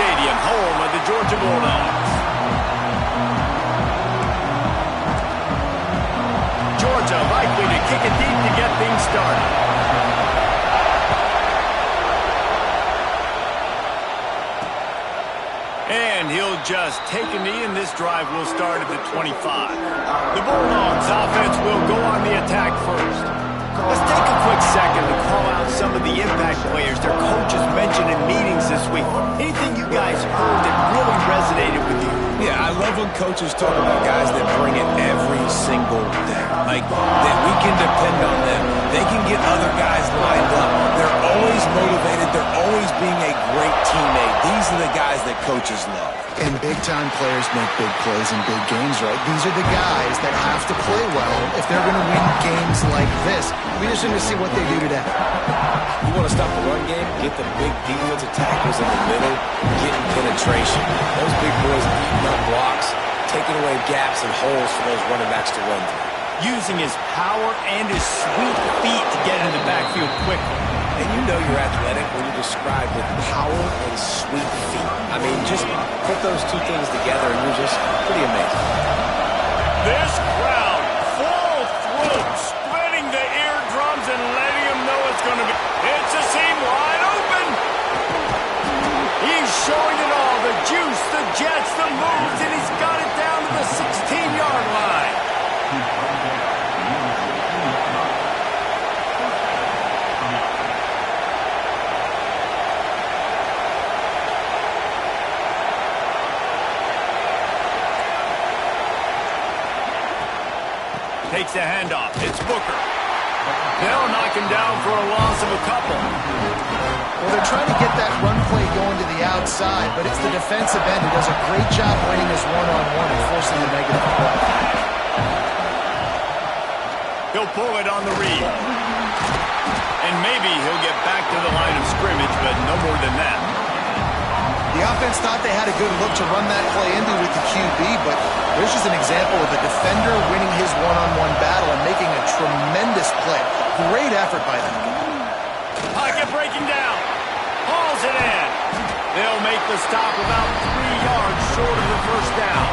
Stadium, home of the Georgia Bulldogs. Georgia likely to kick it deep to get things started. And he'll just take a knee, and this drive will start at the 25. The Bulldogs offense will go on the attack first. Let's take a quick second to call out some of the impact players their coaches mentioned in meetings this week. Anything you guys heard that really resonated with you? Yeah, I love when coaches talk about guys that bring it every single day. Like, that we can depend on them. They can get other guys lined up. They're always motivated. They're always being a great teammate. These are the guys that coaches love. And big-time players make big plays in big games, right? These are the guys that have to play well if they're going to win games like this. We just need to see what they do today. You want to stop the run game? Get the big defensive tackles in the middle, getting penetration. Those big boys beating up blocks, taking away gaps and holes for those running backs to run through. Using his power and his sweet feet to get in the backfield quickly. And you know you're athletic when you describe with power and sweet feet. I mean, just put those two things together and you're just pretty amazing. This crowd, full throat, splitting the eardrums and letting them know it's going to be. It's a seam wide open. He's showing it all, the juice, the jets, the moves, and he's got it down to the 16-yard line. Takes the handoff. It's Booker. They'll knock him down for a loss of a couple. Well, they're trying to get that run play going to the outside, but it's the defensive end who does a great job winning his one-on-one and forcing the negative play. He'll pull it on the read. And maybe he'll get back to the line of scrimmage, but no more than that. The offense thought they had a good look to run that play into with the QB, but there's just an example of a defender winning his one-on-one battle and making a tremendous play. Great effort by them. Pocket breaking down. Hauls it in. They'll make the stop about 3 yards short of the first down.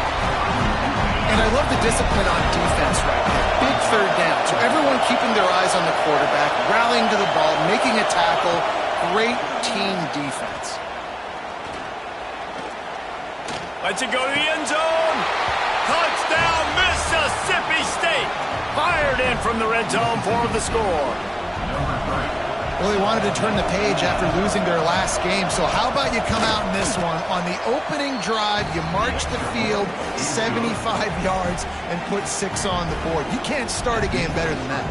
And I love the discipline on defense right now. Big third down. So everyone keeping their eyes on the quarterback, rallying to the ball, making a tackle. Great team defense. Lets it go to the end zone. Touchdown, Mississippi State. Fired in from the red zone for the score. Well, they wanted to turn the page after losing their last game, so how about you come out in this one? On the opening drive, you march the field 75 yards and put 6 on the board. You can't start a game better than that.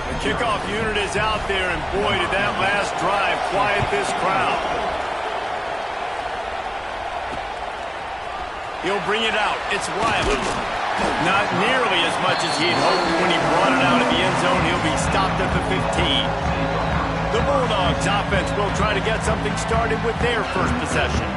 The kickoff unit is out there, and boy, did that last drive quiet this crowd. He'll bring it out. It's Riley. Not nearly as much as he'd hoped when he brought it out of the end zone. He'll be stopped at the 15. The Bulldogs offense will try to get something started with their first possession.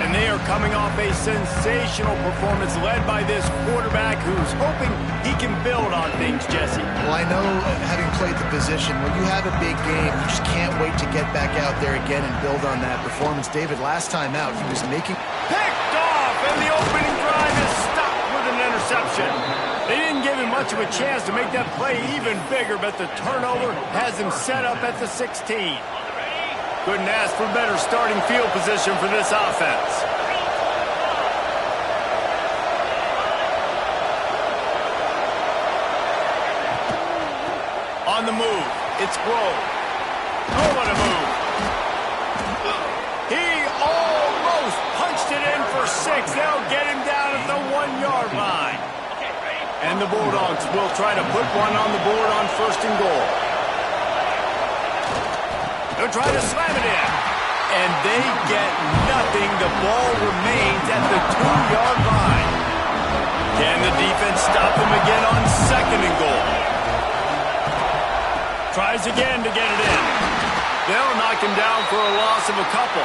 And they are coming off a sensational performance led by this quarterback who's hoping he can build on things, Jesse. Well, I know having played the position, when you have a big game, you just can't wait to get back out there again and build on that performance. David, last time out, he was making... Picked off, and the opening drive is stopped with an interception. They didn't give him much of a chance to make that play even bigger, but the turnover has him set up at the 16. Couldn't ask for better starting field position for this offense. On the move, it's Grove. Oh, what a move. He almost punched it in for 6. They'll get him down at the 1-yard line. And the Bulldogs will try to put one on the board on 1st and goal. They'll try to slam it in. And they get nothing. The ball remains at the 2-yard line. Can the defense stop them again on 2nd and goal? Tries again to get it in. They'll knock him down for a loss of a couple.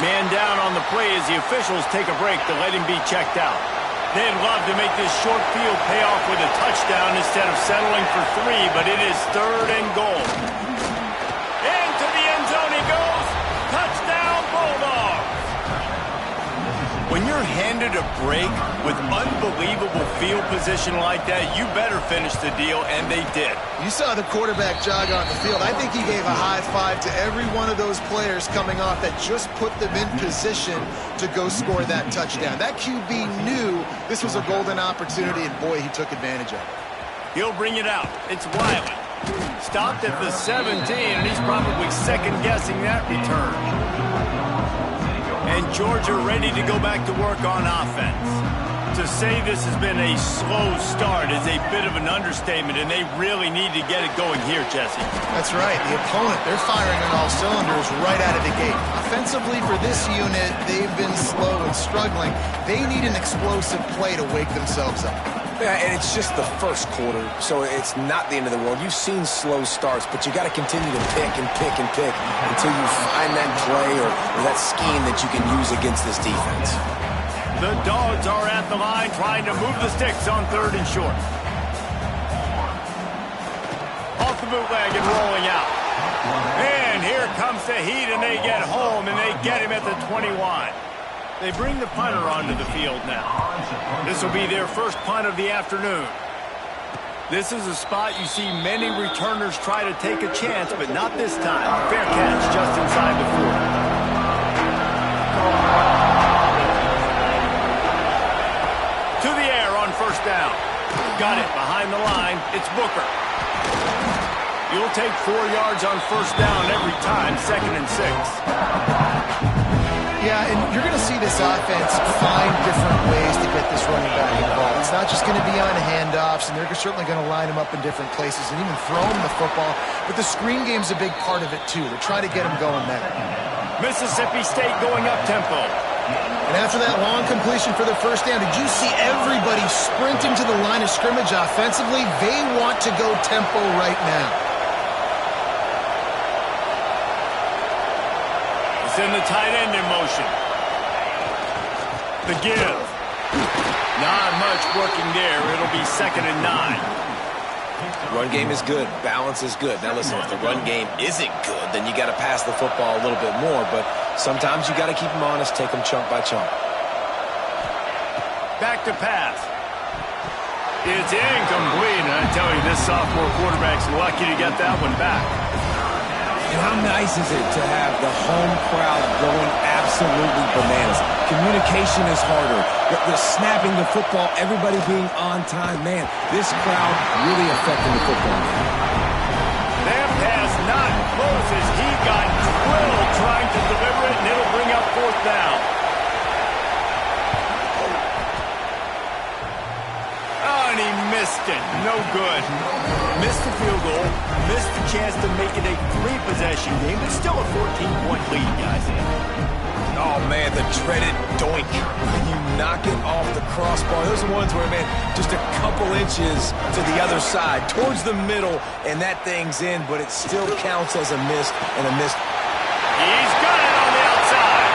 Man down on the play as the officials take a break to let him be checked out. They'd love to make this short field pay off with a touchdown instead of settling for 3, but it is 3rd and goal. Into the end extended a break with unbelievable field position like that, you better finish the deal, and they did. You saw the quarterback jog on the field. I think he gave a high five to every one of those players coming off that just put them in position to go score that touchdown. That QB knew this was a golden opportunity, and boy, he took advantage of it. He'll bring it out. It's Wiley. Stopped at the 17, and he's probably second-guessing that return. And Georgia ready to go back to work on offense. To say this has been a slow start is a bit of an understatement, and they really need to get it going here, Jesse. That's right. The opponent, they're firing on all cylinders right out of the gate. Offensively for this unit, they've been slow and struggling. They need an explosive play to wake themselves up. Yeah, and it's just the first quarter, so it's not the end of the world. You've seen slow starts, but you got to continue to pick and pick and pick until you find that play or that scheme that you can use against this defense. The Dogs are at the line trying to move the sticks on 3rd and short. Off the bootleg and rolling out. And here comes the heat, and they get home, and they get him at the 21. They bring the punter onto the field now. This will be their first punt of the afternoon. This is a spot you see many returners try to take a chance, but not this time. Fair catch just inside the 40. To the air on 1st down. Got it behind the line. It's Booker. You'll take 4 yards on 1st down every time, 2nd and 6. Yeah, and you're going to see this offense find different ways to get this running back involved. It's not just going to be on handoffs, and they're certainly going to line him up in different places and even throw him the football. But the screen game's a big part of it, too. They're trying to get him going there. Mississippi State going up tempo. And after that long completion for the 1st down, did you see everybody sprinting to the line of scrimmage offensively? They want to go tempo right now. Send the tight end in motion. The give. Not much working there. It'll be 2nd and 9. Run game is good. Balance is good. Now listen, if the run game isn't good, then you got to pass the football a little bit more. But sometimes you got to keep them honest, take them chunk by chunk. Back to pass. It's incomplete. And I tell you, this sophomore quarterback's lucky to get that one back. And how nice is it to have the home crowd going absolutely bananas? Communication is harder. The snapping the football, everybody being on time. Man, this crowd really affecting the football game. That pass not close as he got drilled trying to deliver it, and it'll bring up 4th down. Oh, and he missed it. No good. Missed the field goal. Missed the chance to make it a 3-possession game, but still a 14-point lead, guys. Oh, man, the dreaded doink. When you knock it off the crossbar. Those are ones where, man, just a couple inches to the other side, towards the middle, and that thing's in, but it still counts as a miss and a miss. He's got it on the outside.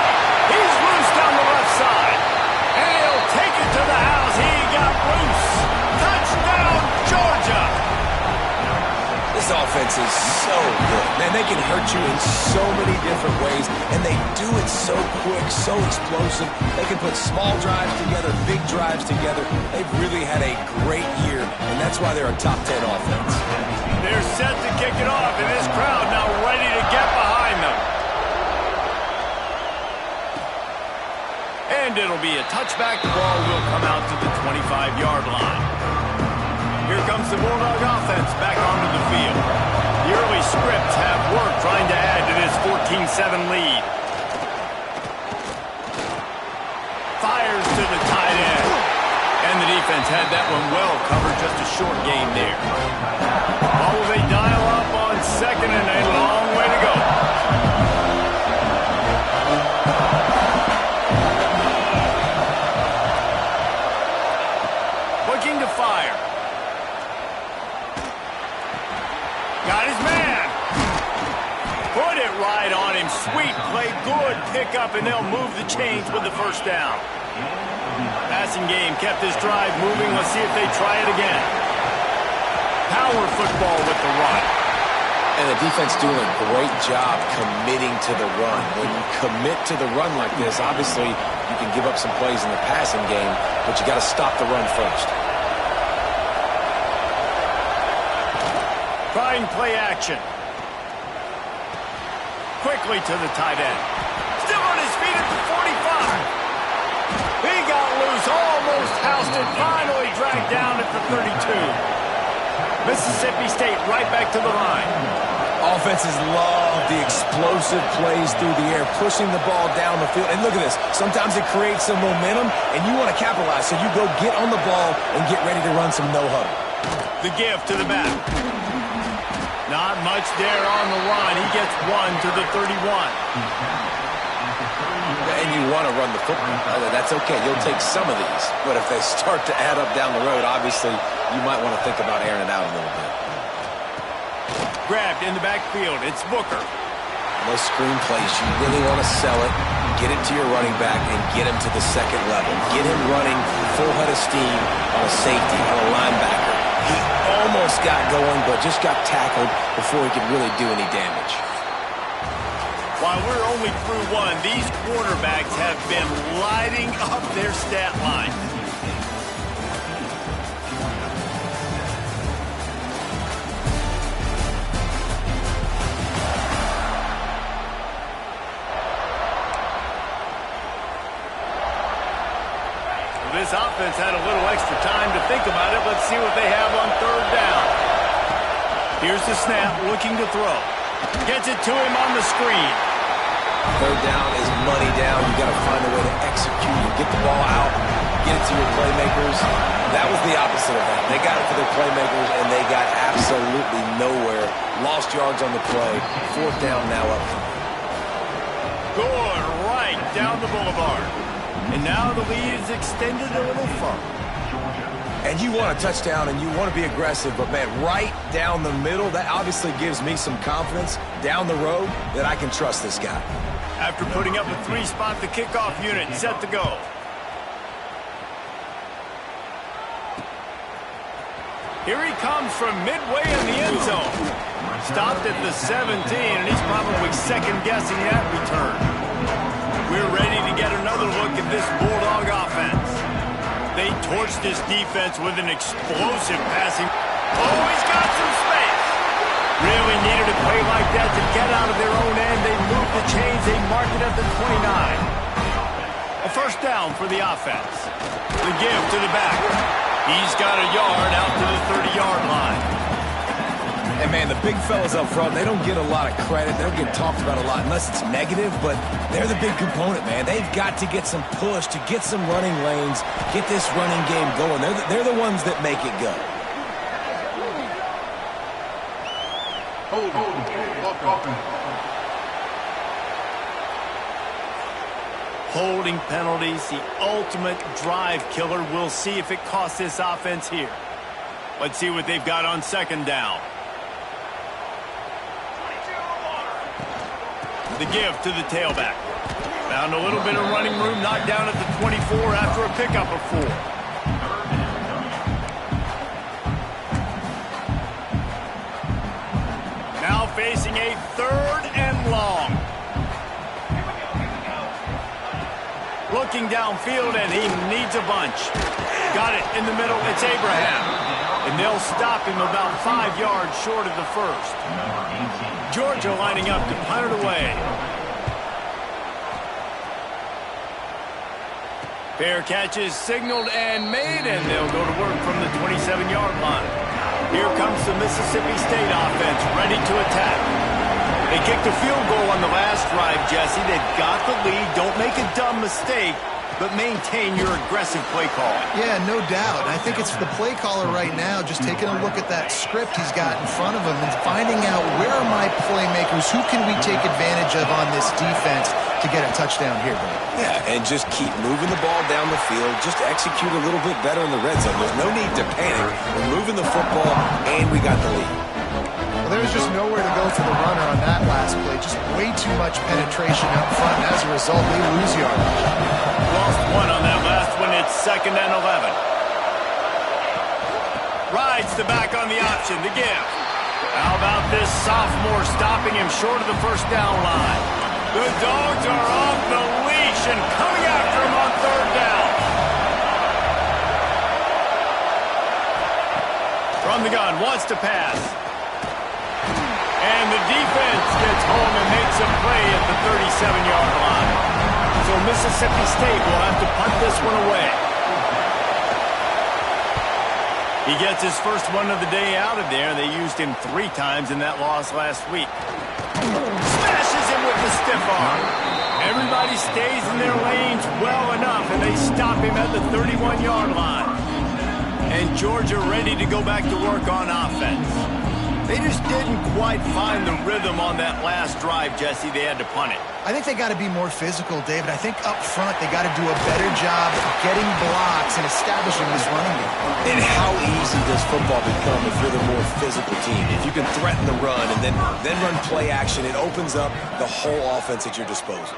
He's loose down the left side. And he'll take it to the house. He got loose. Touchdown, Georgia. This offense is so good. Man, they can hurt you in so many different ways, and they do it so quick, so explosive. They can put small drives together, big drives together. They've really had a great year, and that's why they're a top 10 offense. They're set to kick it off, and this crowd now ready to get behind them. And it'll be a touchback. The ball will come out to the 25-yard line. Here comes the Bulldog offense back onto the field. The early scripts have worked trying to add to this 14-7 lead. Fires to the tight end. And the defense had that one well covered, just a short gain there. Ball will they dial up on 2nd and a long way to go. Looking to fire. Got his man. Put it right on him. Sweet play. Good pickup, and they'll move the chains with the 1st down. Passing game kept this drive moving. Let's see if they try it again. Power football with the run. And the defense doing a great job committing to the run. When you commit to the run like this, obviously you can give up some plays in the passing game, but you got to stop the run first. Trying play action. Quickly to the tight end. Still on his feet at the 45. He got loose, almost housed it, finally dragged down at the 32. Mississippi State right back to the line. Offenses love the explosive plays through the air, pushing the ball down the field. And look at this. Sometimes it creates some momentum, and you want to capitalize. So you go get on the ball and get ready to run some no-huddle. The give to the back. Not much there on the line. He gets one to the 31. And you want to run the football. That's okay. You'll take some of these. But if they start to add up down the road, obviously you might want to think about airing it out a little bit. Grabbed in the backfield. It's Booker. Those screen plays, you really want to sell it, get it to your running back, and get him to the second level. Get him running full head of steam on a safety, on a linebacker. He almost got going, but just got tackled before he could really do any damage. While we're only through one, these quarterbacks have been lighting up their stat line. This offense had a little extra time to think about it. Let's see what they have on third down. Here's the snap, looking to throw. Gets it to him on the screen. Third down is money down. You got to find a way to execute. You get the ball out, get it to your playmakers. That was the opposite of that. They got it to their playmakers, and they got absolutely nowhere. Lost yards on the play. Fourth down now up. Good right down the boulevard. And now the lead is extended a little further. And you want a touchdown and you want to be aggressive, but man, right down the middle, that obviously gives me some confidence down the road that I can trust this guy. After putting up a 3-spot, the kickoff unit set to go. Here he comes from midway in the end zone. Stopped at the 17, and he's probably second-guessing that return. We're ready to get another look at this Bulldog offense. They torched this defense with an explosive passing. Oh, he's got some space. Really needed a play like that to get out of their own end. They moved the chains. They marked it at the 29. A first down for the offense. The give to the back. He's got a yard out to the 30-yard line. And, man, the big fellas up front, they don't get a lot of credit. They don't get talked about a lot unless it's negative, but they're the big component, man. They've got to get some push, to get some running lanes, get this running game going. They're the ones that make it go. Holding penalties, the ultimate drive killer. We'll see if it costs this offense here. Let's see what they've got on second down. The give to the tailback. Found a little bit of running room, knocked down at the 24 after a pickup of 4. Now facing a third and long. Looking downfield, and he needs a bunch. Got it in the middle. It's Abraham. And they'll stop him about 5 yards short of the first. Georgia lining up to punt it away. Fair catches signaled and made, and they'll go to work from the 27-yard line. Here comes the Mississippi State offense, ready to attack. They kicked a field goal on the last drive, Jesse. They've got the lead. Don't make a dumb mistake, but maintain your aggressive play call. Yeah, no doubt. I think it's the play caller right now just taking a look at that script he's got in front of him and finding out where are my playmakers, who can we take advantage of on this defense to get a touchdown here, Bill. Yeah, and just keep moving the ball down the field. Just execute a little bit better in the red zone. There's no need to panic. We're moving the football, and we got the lead. Well, there was just nowhere to go for the runner on that last play. Just way too much penetration up front, and as a result, they lose yardage. Lost one on that last one. It's 2nd and 11. Rides the back on the option. The give. How about this sophomore stopping him short of the first down line? The Dogs are off the leash and coming after him on third down. From the gun, wants to pass. And the defense gets home and makes a play at the 37-yard line. So Mississippi State will have to punt this one away. He gets his first one of the day out of there. They used him 3 times in that loss last week. Smashes him with the stiff arm. Everybody stays in their lanes well enough, and they stop him at the 31-yard line. And Georgia ready to go back to work on offense. They just didn't quite find the rhythm on that last drive, Jesse. They had to punt it. I think they got to be more physical, David. I think up front they got to do a better job of getting blocks and establishing this running game. And how easy does football become if you're the more physical team? If you can threaten the run and then run play action, it opens up the whole offense at your disposal.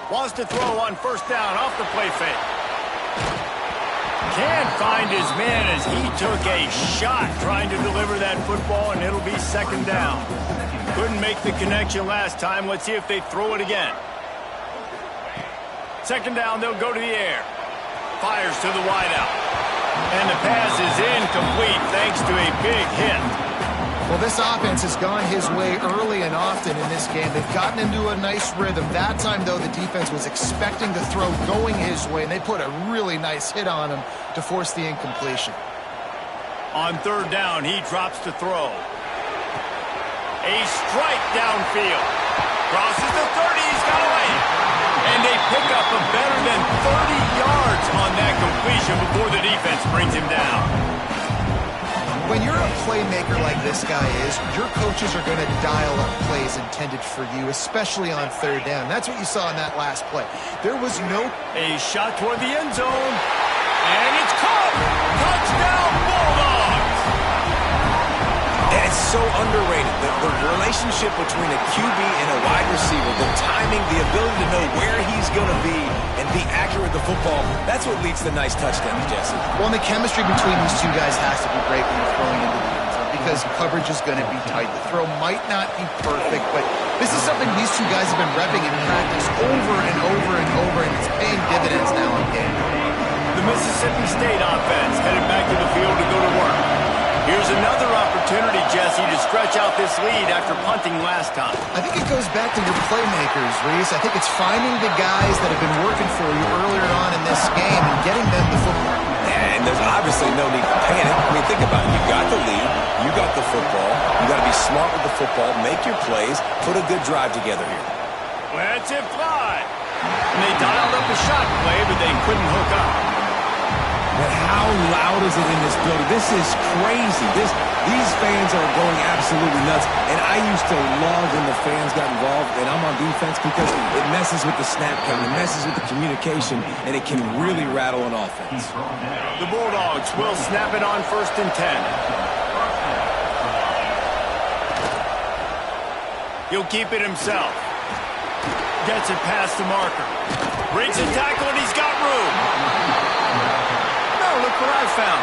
Wants to throw on first down off the play fake. Can't find his man as he took a shot trying to deliver that football, and it'll be second down. Couldn't make the connection last time. Let's see if they throw it again. Second down, they'll go to the air. Fires to the wideout. And the pass is incomplete thanks to a big hit. Well, this offense has gone his way early and often in this game. They've gotten into a nice rhythm. That time, though, the defense was expecting the throw going his way, and they put a really nice hit on him to force the incompletion. On third down, he drops to throw. A strike downfield. Crosses the 30, he's got away. And they pick up a better than 30 yards on that completion before the defense brings him down. When you're a playmaker like this guy is, your coaches are going to dial up plays intended for you, especially on third down. That's what you saw in that last play. There was no... A shot toward the end zone. And it's caught! Touchdown, Bulldogs! And it's so underrated. The relationship between a QB and a wide receiver, the timing, the ability to know where he's going to be and be accurate with the football, that's what leads to nice touchdowns, Jesse. Well, and the chemistry between these two guys has to be great when you're throwing into the end zone because coverage is going to be tight. The throw might not be perfect, but this is something these two guys have been repping in practice over and over and over, and it's paying dividends now in game. The Mississippi State offense headed back to the field to go to work. Here's another opportunity, Jesse, to stretch out this lead after punting last time. I think it goes back to your playmakers, Reese. I think it's finding the guys that have been working for you earlier on in this game and getting them the football. And there's obviously no need to panic. I mean, think about it. You got the lead. You got the football. You got to be smart with the football. Make your plays. Put a good drive together here. Let's it fly. And they dialed up a shot play, but they couldn't hook up. But how loud is it in this building? This is crazy. These fans are going absolutely nuts. And I used to love when the fans got involved, and I'm on defense because it messes with the snap count, it messes with the communication, and it can really rattle an offense. The Bulldogs will snap it on 1st and 10. He'll keep it himself. Gets it past the marker. Breaks a tackle, and he's got room. Look what I found.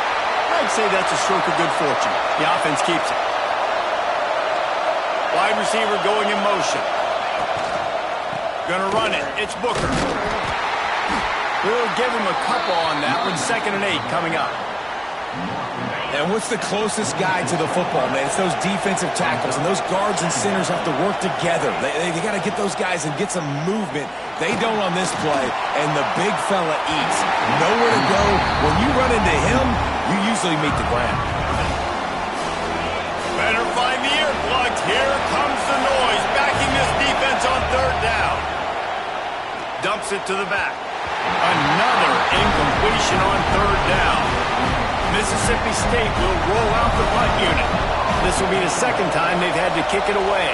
I'd say that's a stroke of good fortune. The offense keeps it. Wide receiver going in motion. Gonna run it. It's Booker. We'll give him a couple on that one. 2nd and 8 coming up. And what's the closest guy to the football, man? It's those defensive tackles, and those guards and centers have to work together. They got to get those guys and get some movement. They don't on this play, and the big fella eats. Nowhere to go. When you run into him, you usually meet the ground. Better find the earplugs. Here comes the noise, backing this defense on third down. Dumps it to the back. Another incompletion on third down. Mississippi State will roll out the punt unit. This will be the 2nd time they've had to kick it away.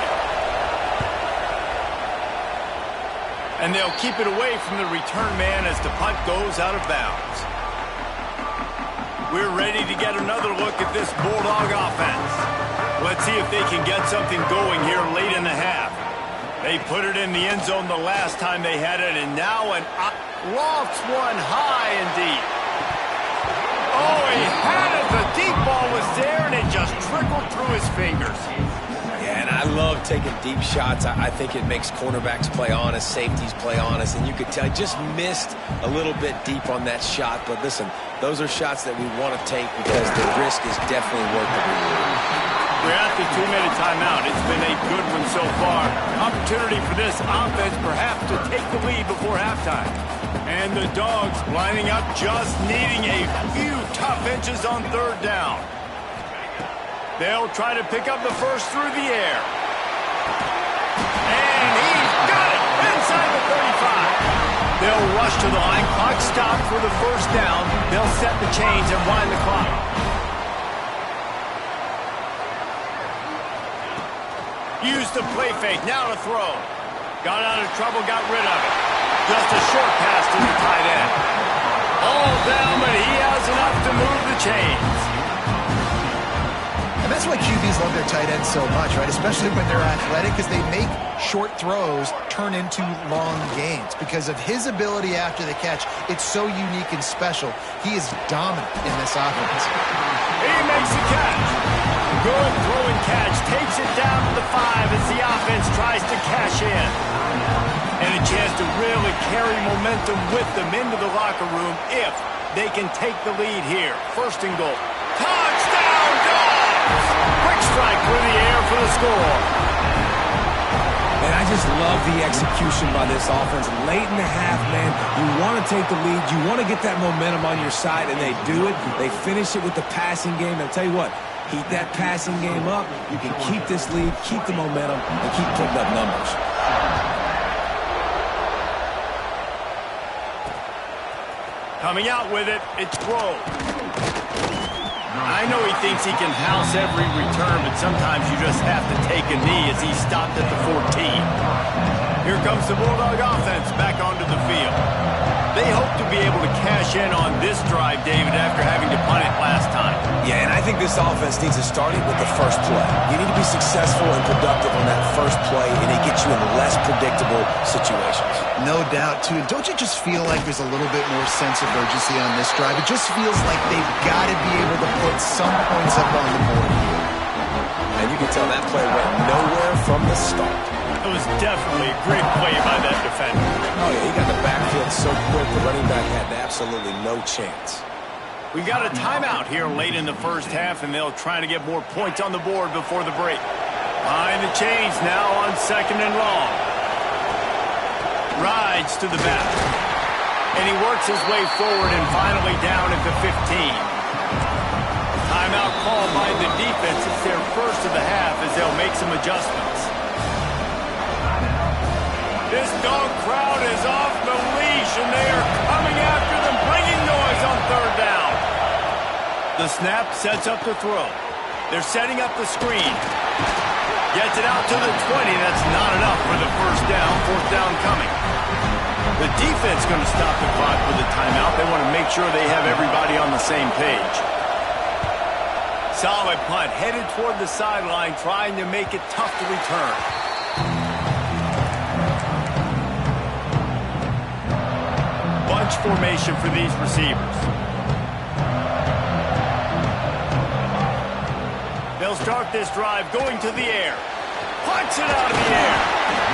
And they'll keep it away from the return man as the punt goes out of bounds. We're ready to get another look at this Bulldog offense. Let's see if they can get something going here late in the half. They put it in the end zone the last time they had it, and now lofts one high and deep. Oh, he had it. The deep ball was there, and it just trickled through his fingers. Yeah, and I love taking deep shots. I think it makes cornerbacks play honest, safeties play honest, and you could tell he just missed a little bit deep on that shot. But listen, those are shots that we want to take because the risk is definitely worth the reward. We're at the 2-minute timeout. It's been a good one so far. Opportunity for this offense perhaps to take the lead before halftime. And the Dogs lining up, just needing a few tough inches on third down. They'll try to pick up the first through the air. And he's got it inside the 35. They'll rush to the line. Clock stopped for the first down. They'll set the chains and wind the clock. Used the play fake. Now to throw. Got out of trouble, got rid of it. Just a short pass to the tight end. All down, but he has enough to move the chains. And that's why QBs love their tight ends so much, right? Especially when they're athletic, because they make short throws turn into long gains. Because of his ability after the catch, it's so unique and special. He is dominant in this offense. He makes the catch. Good throw and catch. Takes it down to the 5 as the offense tries to cash in. And a chance to really carry momentum with them into the locker room if they can take the lead here. First and goal. Touchdown, Dogs! Quick strike through the air for the score. And I just love the execution by this offense. Late in the half, man, you want to take the lead. You want to get that momentum on your side, and they do it. They finish it with the passing game. And I'll tell you what, keep that passing game up. You can keep this lead, keep the momentum, and keep putting up numbers. Coming out with it, it's Grove. I know he thinks he can house every return, but sometimes you just have to take a knee as he stopped at the 14. Here comes the Bulldog offense back onto the field. They hope to be able to cash in on this drive, David, after having to punt it last time. Yeah, and I think this offense needs to start it with the first play. You need to be successful and productive on that first play, and it gets you in less predictable situations. No doubt, too. Don't you just feel like there's a little bit more sense of urgency on this drive? It just feels like they've got to be able to put some points up on the board here. And you can tell that play went nowhere from the start. It was definitely a great play by that defender. Oh, yeah, he got the backfield so quick, the running back had absolutely no chance. We've got a timeout here late in the first half, and they'll try to get more points on the board before the break. Behind the chains now on second and long. Rides to the back. And he works his way forward and finally down at the 15. Timeout called by the defense. It's their first of the half as they'll make some adjustments. This Dog crowd is off the leash, and they are coming after them, bringing noise on third down. The snap sets up the throw. They're setting up the screen. Gets it out to the 20. That's not enough for the first down. Fourth down coming. The defense going to stop the clock with a timeout. They want to make sure they have everybody on the same page. Solid punt, headed toward the sideline, trying to make it tough to return. Bunch formation for these receivers. They'll start this drive going to the air. Punts it out of the air.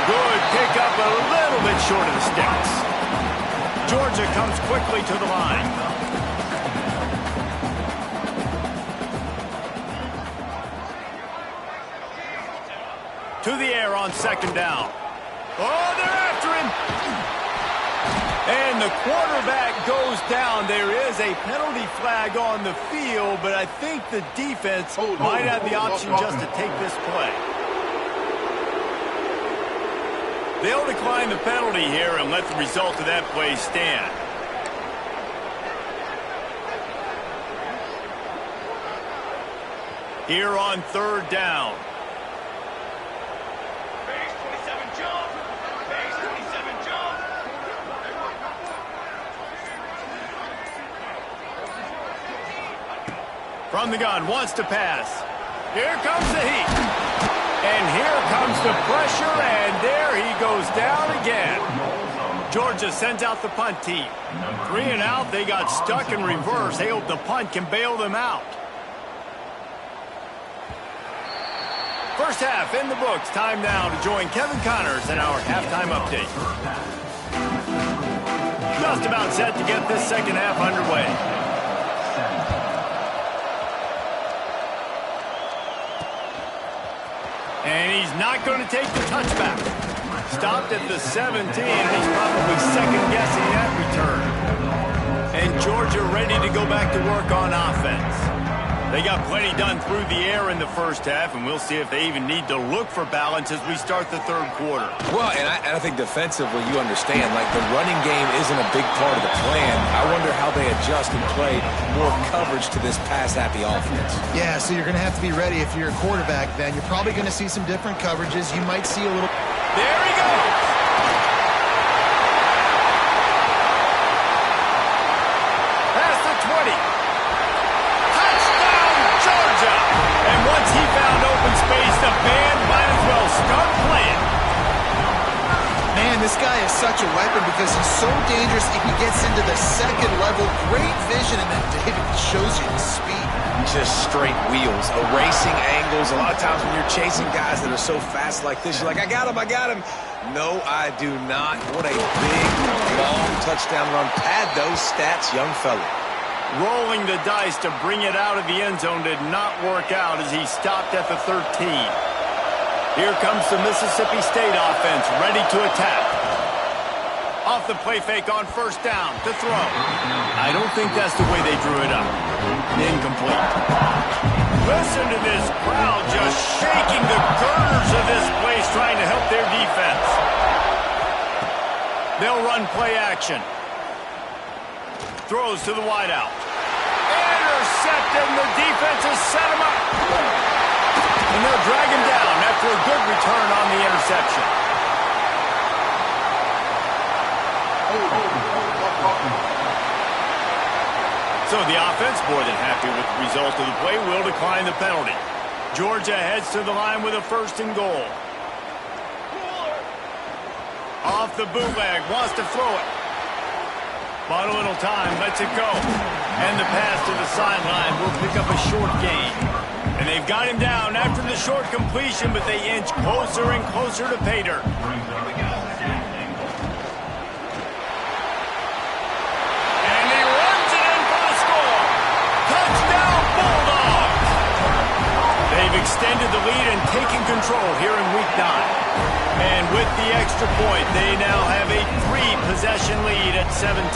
Good pickup, a little bit short of the sticks. Georgia comes quickly to the line. To the air on second down. Oh, they're after him. And the quarterback goes down. There is a penalty flag on the field, but I think the defense might have the option just to take this play. They'll decline the penalty here and let the result of that play stand. Here on third down. From the gun, wants to pass. Here comes the heat. And here comes the pressure, and there he goes down again. Georgia sends out the punt team. 3 and out. They got stuck in reverse. They hope the punt can bail them out. First half in the books. Time now to join Kevin Connors in our halftime update. Just about set to get this second half underway. And he's not going to take the touchback. Stopped at the 17, and he's probably second-guessing that return. And Georgia ready to go back to work on offense. They got plenty done through the air in the first half, and we'll see if they even need to look for balance as we start the third quarter. Well, and I think defensively, you understand, like the running game isn't a big part of the plan. I wonder how they adjust and play more coverage to this pass-happy offense. Yeah, so you're going to have to be ready if you're a quarterback, Ben. You're probably going to see some different coverages. You might see a little... There he goes! Past the 20. Touchdown, Georgia! And once he found open space, the band might as well start playing. Man, this guy is such a weapon because he's so dangerous if he gets into the second level. Great vision, and then David shows you the speed. Just straight wheels, erasing angles. A lot of times when you're chasing guys that are so fast like this, you're like, I got him, I got him. No, I do not. What a big, long touchdown run. Pad those stats, young fella. Rolling the dice to bring it out of the end zone did not work out as he stopped at the 13. Here comes the Mississippi State offense, ready to attack. Off the play fake on first down to throw. I don't think that's the way they drew it up. Incomplete. Listen to this crowd just shaking the girders of this place trying to help their defense. They'll run play action. Throws to the wideout. Intercepted, and the defense has set him up. And they'll drag him down after a good return on the interception. So the offense, more than happy with the result of the play, will decline the penalty. Georgia heads to the line with a 1st and goal. Off the bootleg, wants to throw it. Bought a little time, lets it go. And the pass to the sideline will pick up a short gain. And they've got him down after the short completion, but they inch closer and closer to pay dirt. Extended the lead and taking control here in week 9. And with the extra point, they now have a 3-possession lead at 17.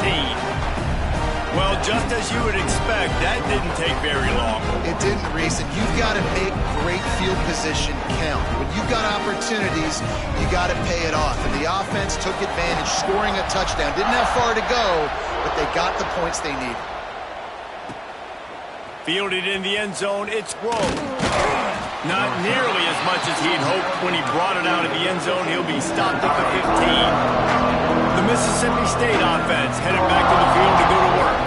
Well, just as you would expect, that didn't take very long. It didn't, Reese, and you've got to make great field position count. When you've got opportunities, you got to pay it off. And the offense took advantage, scoring a touchdown. Didn't have far to go, but they got the points they needed. Fielded in the end zone, it's Grove. Not nearly as much as he'd hoped when he brought it out of the end zone. He'll be stopped at the 15. The Mississippi State offense headed back to the field to go to work.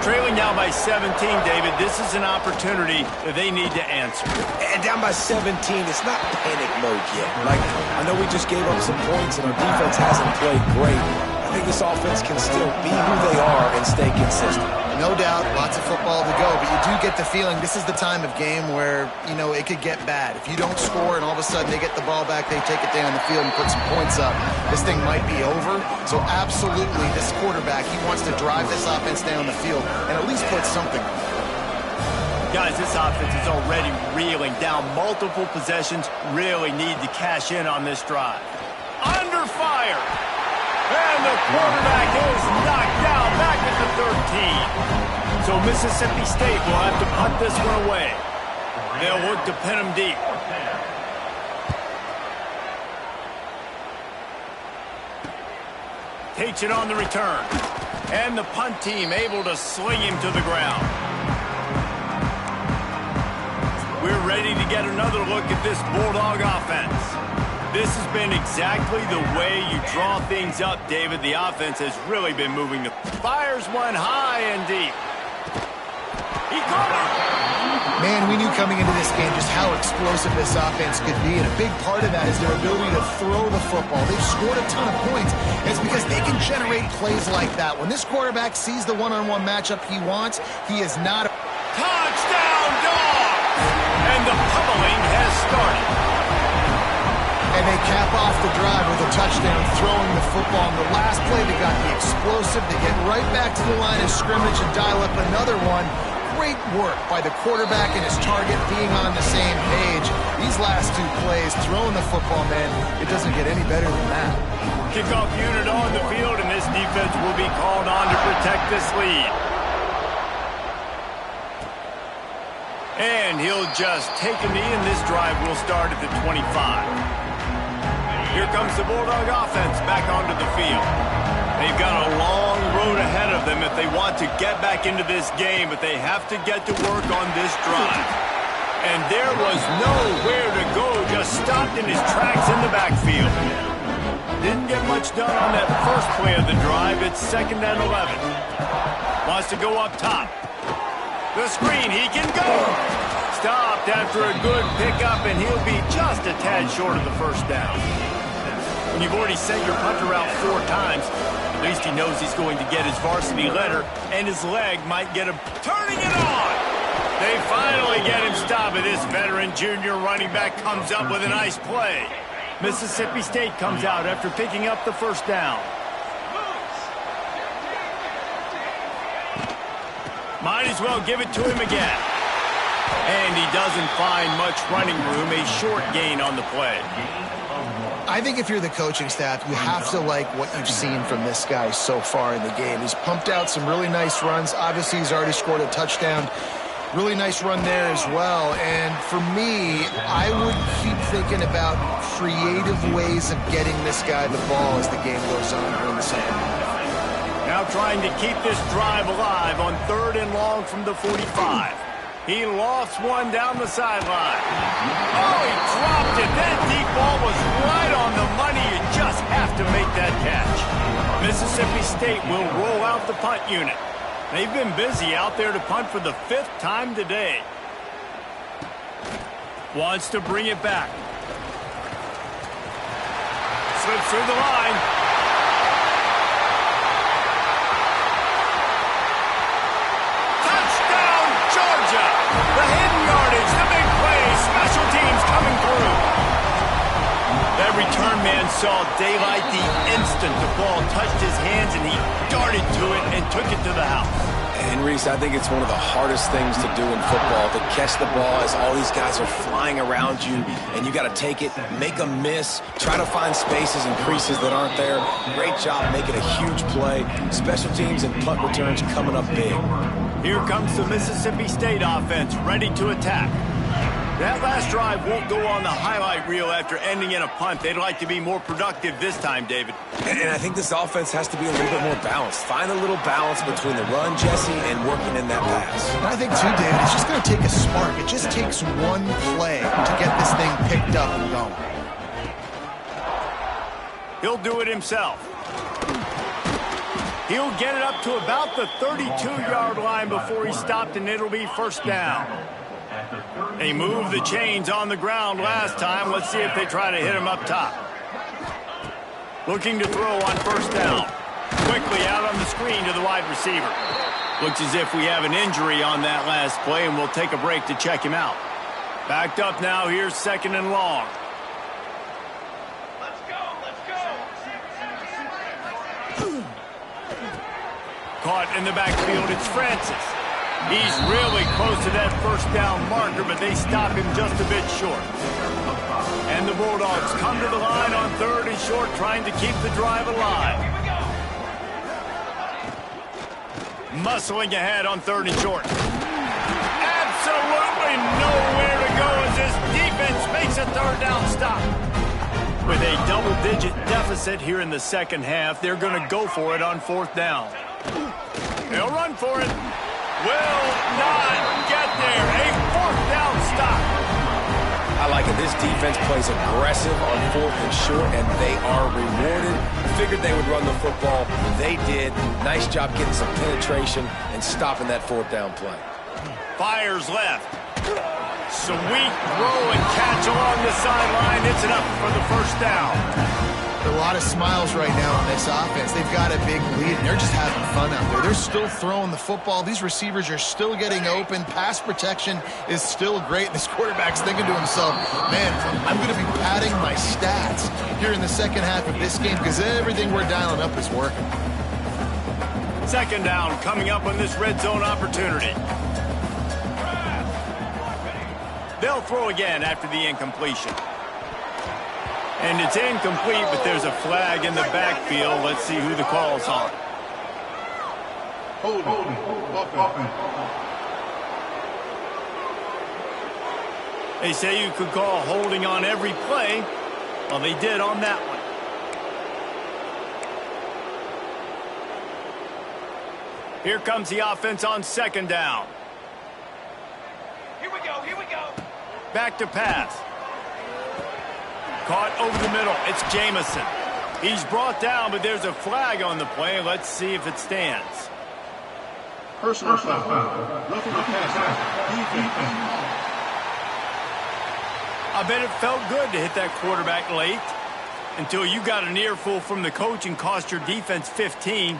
Trailing now by 17, David, this is an opportunity that they need to answer. And down by 17, it's not panic mode yet. Like, I know we just gave up some points and our defense hasn't played great. I think this offense can still be who they are and stay consistent. No doubt, lots of football to go, but you do get the feeling this is the time of game where, you know, it could get bad. If you don't score and all of a sudden they get the ball back, they take it down the field and put some points up, this thing might be over. So absolutely, this quarterback, he wants to drive this offense down the field and at least put something on it. Guys, this offense is already reeling down multiple possessions, really need to cash in on this drive. Under fire! And the quarterback is knocked down back at the 13. So Mississippi State will have to punt this one away. They'll look to pin him deep. Takes it on the return. And the punt team able to sling him to the ground. We're ready to get another look at this Bulldog offense. This has been exactly the way you draw things up, David. The offense has really been moving. The fires one high and deep. He caught it. Man, we knew coming into this game just how explosive this offense could be, and a big part of that is their ability to throw the football. They've scored a ton of points, and it's because they can generate plays like that. When this quarterback sees the one-on-one matchup he wants, he is not... Touchdown, Dogs! And the pummeling has started. And they cap off the drive with a touchdown, throwing the football. On the last play, they got the explosive to get right back to the line of scrimmage and dial up another one. Great work by the quarterback and his target being on the same page. These last two plays, throwing the football, man, it doesn't get any better than that. Kickoff unit on the field, and this defense will be called on to protect this lead. And he'll just take a knee, and this drive will start at the 25. Here comes the Bulldog offense back onto the field. They've got a long road ahead of them if they want to get back into this game, but they have to get to work on this drive. And there was nowhere to go, just stopped in his tracks in the backfield. Didn't get much done on that first play of the drive. It's 2nd and 11. Wants to go up top. The screen, he can go. Stopped after a good pickup, and he'll be just a tad short of the first down. When you've already sent your punter out 4 times, at least he knows he's going to get his varsity letter, and his leg might get him turning it on. They finally get him stopped, and this veteran junior running back comes up with a nice play. Mississippi State comes out after picking up the first down. Might as well give it to him again. And he doesn't find much running room, a short gain on the play. I think if you're the coaching staff, you have to like what you've seen from this guy so far in the game. He's pumped out some really nice runs. Obviously, he's already scored a touchdown. Really nice run there as well. And for me, I would keep thinking about creative ways of getting this guy the ball as the game goes on here in the second half. Now trying to keep this drive alive on 3rd and long from the 45. He lofts one down the sideline. Oh, he dropped it. That deep ball was right on the money. You just have to make that catch. Mississippi State will roll out the punt unit. They've been busy out there to punt for the 5th time today. Wants to bring it back. Slips through the line. Touchdown, Georgia! The hidden yardage, the big play, special teams coming through. That return man saw daylight the instant the ball touched his hands, and he darted to it and took it to the house. And Reese, I think it's one of the hardest things to do in football, to catch the ball as all these guys are flying around you, and you got to take it, make a miss, try to find spaces and creases that aren't there. Great job making a huge play. Special teams and punt returns coming up big. Here comes the Mississippi State offense, ready to attack. That last drive won't go on the highlight reel after ending in a punt. They'd like to be more productive this time, David. And I think this offense has to be a little bit more balanced. Find a little balance between the run, Jesse, and working in that pass. And I think, too, David, it's just going to take a spark. It just takes one play to get this thing picked up and going. He'll do it himself. He'll get it up to about the 32-yard line before he stopped, and it'll be 1st down. They moved the chains on the ground last time. Let's see if they try to hit him up top. Looking to throw on 1st down. Quickly out on the screen to the wide receiver. Looks as if we have an injury on that last play, and we'll take a break to check him out. Backed up now. Here's 2nd and long. Let's go, let's go. Caught in the backfield. It's Francis. He's really close to that 1st down marker, but they stop him just a bit short. And the Bulldogs come to the line on 3rd and short, trying to keep the drive alive. Muscling ahead on 3rd and short. Absolutely nowhere to go as this defense makes a 3rd down stop. With a double-digit deficit here in the second half, they're going to go for it on 4th down. They'll run for it. Will not get there. A 4th down stop. I like it. This defense plays aggressive on 4th and short, and they are rewarded. Figured they would run the football. They did. Nice job getting some penetration and stopping that 4th down play. Fires left. Sweet throw and catch along the sideline. It's enough for the first down. A lot of smiles right now on this offense. They've got a big lead, and they're just having fun out there. They're still throwing the football. These receivers are still getting open. Pass protection is still great. This quarterback's thinking to himself, man, I'm going to be padding my stats here in the second half of this game because everything we're dialing up is working. Second down coming up on this red zone opportunity. They'll throw again after the incompletion. And it's incomplete, but there's a flag in the backfield. Let's see who the call's on. They say you could call holding on every play. Well, they did on that one. Here comes the offense on second down. Here we go, here we go. Back to pass. Caught over the middle. It's Jamison. He's brought down, but there's a flag on the play. Let's see if it stands. Personal foul. Roughing the passer. I bet it felt good to hit that quarterback late until you got an earful from the coach and cost your defense 15.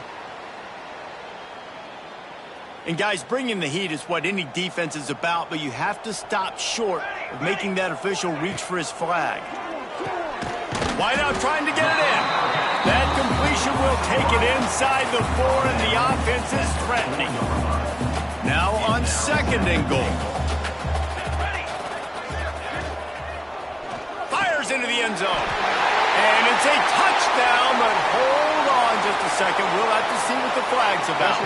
And guys, bringing the heat is what any defense is about, but you have to stop short of making that official reach for his flag. Wideout trying to get it in. That completion will take it inside the 4, and the offense is threatening. Now on second and goal. Fires into the end zone. And it's a touchdown, but hold on just a second. We'll have to see what the flag's about.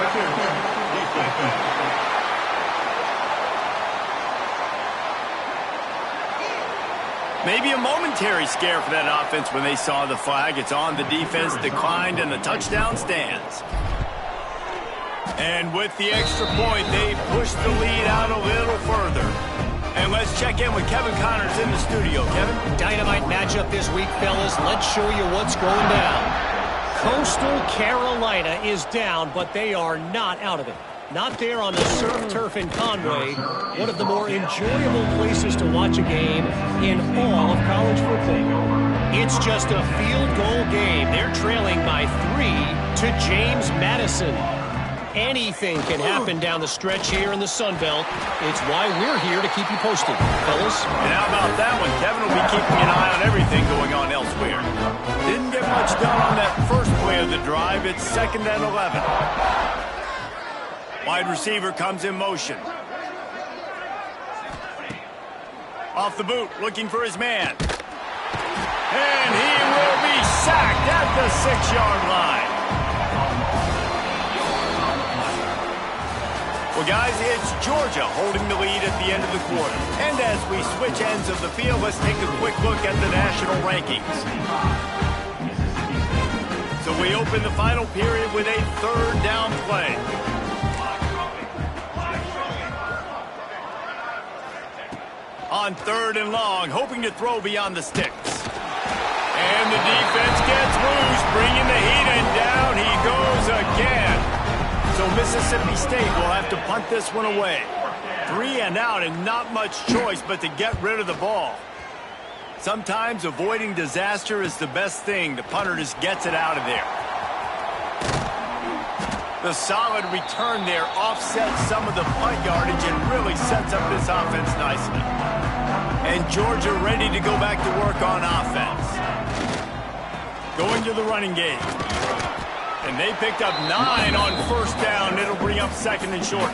Maybe a momentary scare for that offense when they saw the flag. It's on, the defense declined, and the touchdown stands. And with the extra point, they push the lead out a little further. And let's check in with Kevin Connors in the studio. Kevin? Dynamite matchup this week, fellas. Let's show you what's going down. Coastal Carolina is down, but they are not out of it. Not there on the surf turf in Conway, one of the more enjoyable places to watch a game in all of college football. It's just a field goal game. They're trailing by 3 to James Madison. Anything can happen down the stretch here in the Sun Belt. It's why we're here to keep you posted, fellas. And how about that one? Kevin will be keeping an eye on everything going on elsewhere. Didn't get much done on that first play of the drive. It's 2nd and 11. Wide receiver comes in motion. Off the boot, looking for his man. And he will be sacked at the 6-yard line. Well, guys, it's Georgia holding the lead at the end of the quarter. And as we switch ends of the field, let's take a quick look at the national rankings. So we open the final period with a 3rd down play. On 3rd and long, hoping to throw beyond the sticks. And the defense gets loose, bringing the heat, and down he goes again. So Mississippi State will have to punt this one away. 3 and out, and not much choice but to get rid of the ball. Sometimes avoiding disaster is the best thing. The punter just gets it out of there. The solid return there offsets some of the punt yardage and really sets up this offense nicely. And Georgia ready to go back to work on offense. Going to the running game. And they picked up 9 on 1st down. It'll bring up 2nd and short.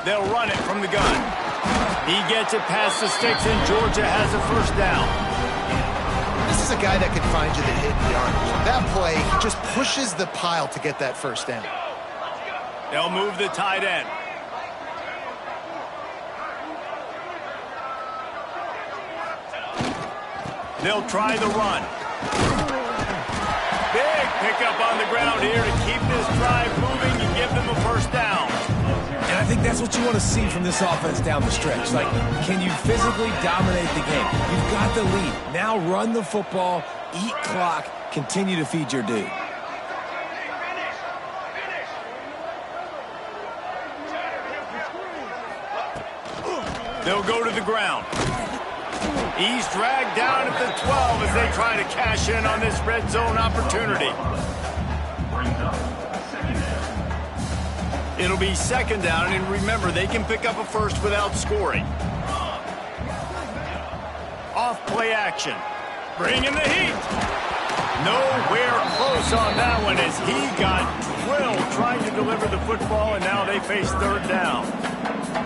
They'll run it from the gun. He gets it past the sticks, and Georgia has a 1st down. This is a guy that can find you the hidden yardage. That play, he just pushes the pile to get that 1st down. They'll move the tight end. They'll try the run. Big pickup on the ground here to keep this drive moving and give them a 1st down. And I think that's what you want to see from this offense down the stretch. Like, can you physically dominate the game? You've got the lead. Now run the football, eat clock, continue to feed your dude. They'll go to the ground. He's dragged down at the 12 as they try to cash in on this red zone opportunity. It'll be second down, and remember, they can pick up a first without scoring. Off play action. Bring in the heat. Nowhere close on that one as he got drilled trying to deliver the football, and now they face third down.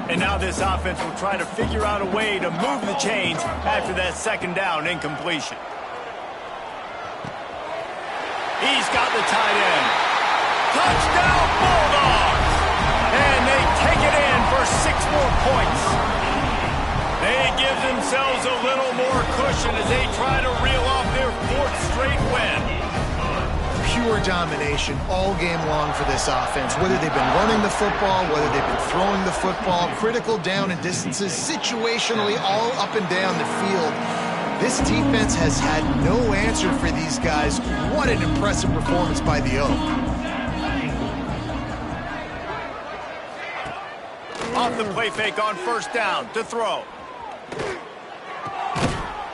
And now this offense will try to figure out a way to move the chains after that second down incompletion. He's got the tight end. Touchdown Bulldogs! And they take it in for 6 more points. They give themselves a little more cushion as they try to reel off their 4th straight win. Pure domination all game long for this offense. Whether they've been running the football, whether they've been throwing the football, critical down and distances, situationally all up and down the field. This defense has had no answer for these guys. What an impressive performance by the Oak. Off the play fake on first down to throw.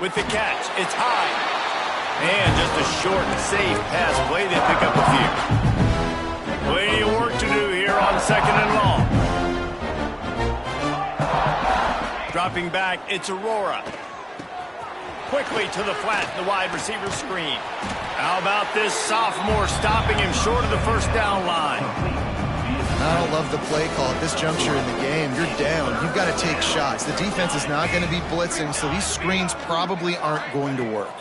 With the catch, it's high. And just a short and safe pass play. They pick up a few. Plenty of work to do here on second and long. Dropping back, it's Aurora. Quickly to the flat, the wide receiver screen. How about this sophomore stopping him short of the first down line? I don't love the play call at this juncture in the game. You're down. You've got to take shots. The defense is not going to be blitzing, so these screens probably aren't going to work.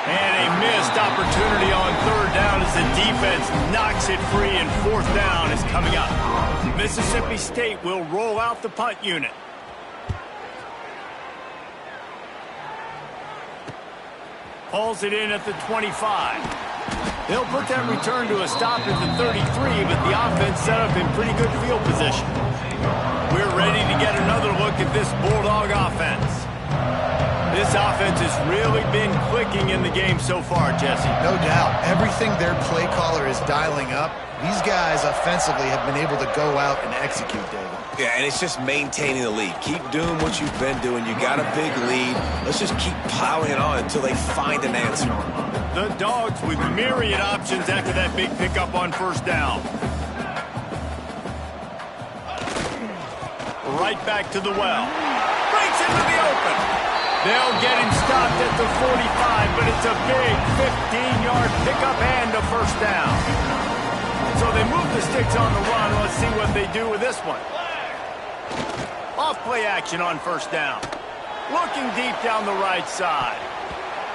And a missed opportunity on third down as the defense knocks it free, and fourth down is coming up. Mississippi State will roll out the punt unit. Hauls it in at the 25. They'll put that return to a stop at the 33, but the offense set up in pretty good field position. We're ready to get another look at this Bulldog offense. This offense has really been clicking in the game so far, Jesse. No doubt. Everything their play caller is dialing up, these guys offensively have been able to go out and execute, David. Yeah, and it's just maintaining the lead. Keep doing what you've been doing. You got a big lead. Let's just keep plowing it on until they find an answer. The Dogs with myriad options after that big pickup on first down. Right back to the well. Breaks into the open. They'll get him stopped at the 45, but it's a big 15-yard pickup and a first down. So they move the sticks on the run. Let's see what they do with this one. Off play action on first down. Looking deep down the right side.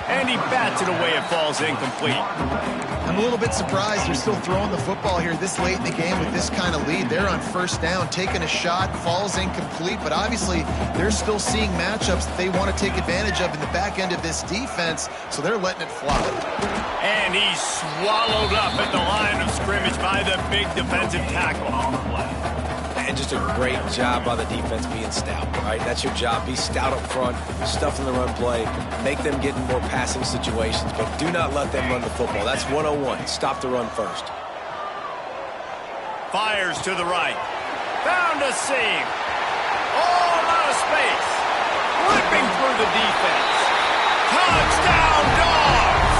And he bats it away. It falls incomplete. I'm a little bit surprised they're still throwing the football here this late in the game with this kind of lead. They're on first down, taking a shot, falls incomplete, but obviously they're still seeing matchups that they want to take advantage of in the back end of this defense, so they're letting it fly. And he's swallowed up at the line of scrimmage by the big defensive tackle. And just a great job by the defense being stout, right? That's your job. Be stout up front, stuff in the run play, make them get in more passing situations, but do not let them run the football. That's 101. Stop the run first. Fires to the right. Found a seam. All out of space. Ripping through the defense. Touchdown, Dogs!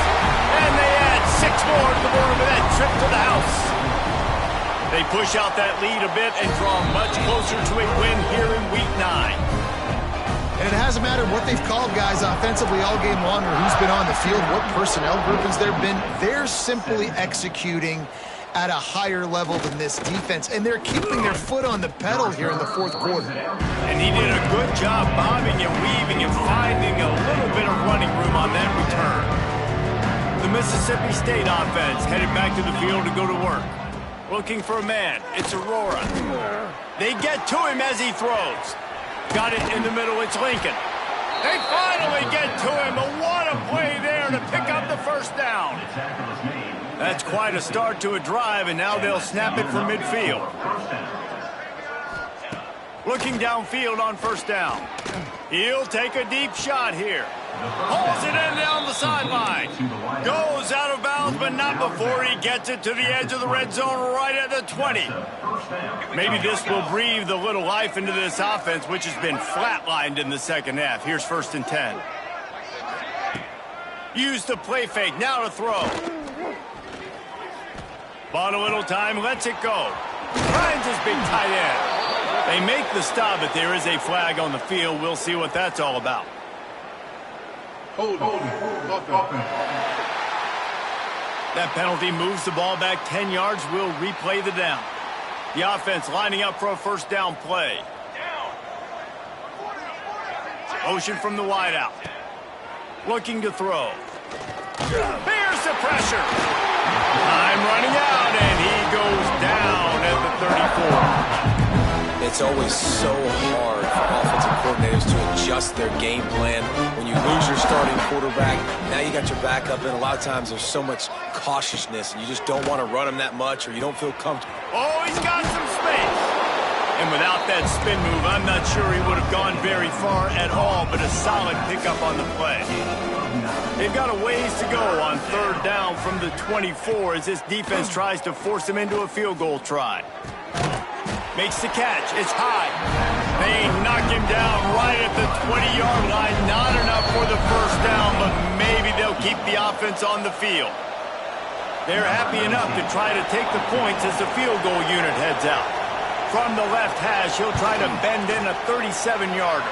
And they add 6 more to the board with that trip to the house. They push out that lead a bit and draw much closer to a win here in Week 9. And it hasn't mattered what they've called guys offensively all game long or who's been on the field, what personnel groupings there have been. They're simply executing at a higher level than this defense, and they're keeping their foot on the pedal here in the fourth quarter. And he did a good job bobbing and weaving and finding a little bit of running room on that return. The Mississippi State offense headed back to the field to go to work. Looking for a man. It's Aurora. They get to him as he throws. Got it in the middle. It's Lincoln. They finally get to him. But what a play there to pick up the first down. That's quite a start to a drive, and now they'll snap it from midfield. Looking downfield on first down. He'll take a deep shot here. Hauls it in down the sideline. Goes out of bounds, but not before he gets it to the edge of the red zone right at the 20. Maybe this will breathe a little life into this offense, which has been flatlined in the second half. Here's 1st and 10. Use the play fake, now to throw. Bought a little time, lets it go. Finds his big tight end. They make the stop, but there is a flag on the field. We'll see what that's all about. Hold on. That penalty moves the ball back 10 yards. We'll replay the down. The offense lining up for a first down play. Motion from the wideout. Looking to throw. Bears the pressure. Time running out, and he goes down at the 34. It's always so hard for offensive coordinators to adjust their game plan. When you lose your starting quarterback, now you got your backup, and a lot of times there's so much cautiousness, and you just don't want to run them that much, or you don't feel comfortable. Oh, he's got some space. And without that spin move, I'm not sure he would have gone very far at all, but a solid pickup on the play. They've got a ways to go on third down from the 24 as this defense tries to force him into a field goal try. Makes the catch. It's high. They knock him down right at the 20-yard line. Not enough for the first down, but maybe they'll keep the offense on the field. They're happy enough to try to take the points as the field goal unit heads out. From the left hash, he'll try to bend in a 37-yarder.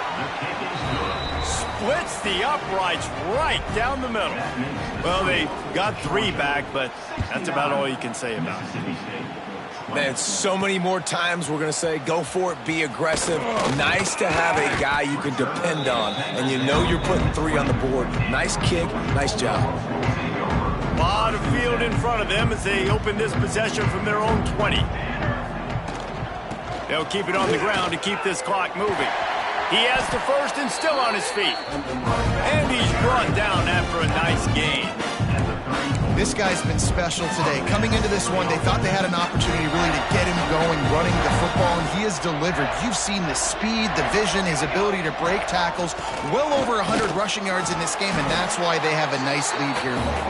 Splits the uprights right down the middle. Well, they got 3 back, but that's about all you can say about it. Man, so many more times we're going to say, go for it, be aggressive. Nice to have a guy you can depend on, and you know you're putting 3 on the board. Nice kick, nice job. A lot of field in front of them as they open this possession from their own 20. They'll keep it on the ground to keep this clock moving. He has the first and still on his feet. And he's brought down after a nice gain. This guy's been special today. Coming into this one, they thought they had an opportunity really to get him going, running the football, and he has delivered. You've seen the speed, the vision, his ability to break tackles. Well over 100 rushing yards in this game, and that's why they have a nice lead here late.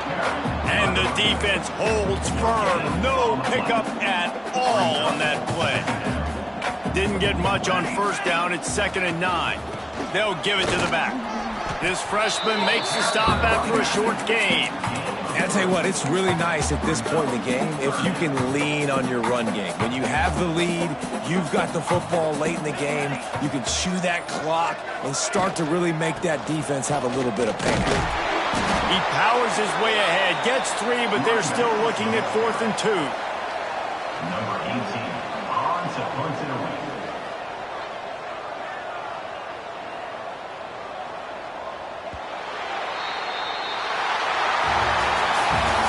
And the defense holds firm. No pickup at all on that play. Didn't get much on first down. It's 2nd and 9. They'll give it to the back. This freshman makes the stop after a short gain. And I'll tell you what, it's really nice at this point in the game if you can lean on your run game. When you have the lead, you've got the football late in the game, you can chew that clock and start to really make that defense have a little bit of pain. He powers his way ahead, gets 3, but they're still looking at 4th and 2. Number 18, on to punt it away.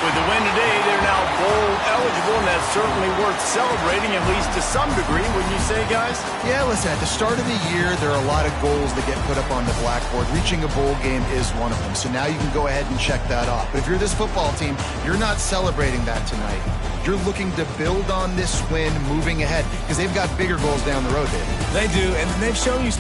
With the win today, they're now bowl eligible, and that's certainly worth celebrating, at least to some degree, wouldn't you say, guys? Yeah, listen, at the start of the year, there are a lot of goals that get put up on the blackboard. Reaching a bowl game is one of them, so now you can go ahead and check that off. But if you're this football team, you're not celebrating that tonight. You're looking to build on this win moving ahead because they've got bigger goals down the road, David. They do, and they've shown you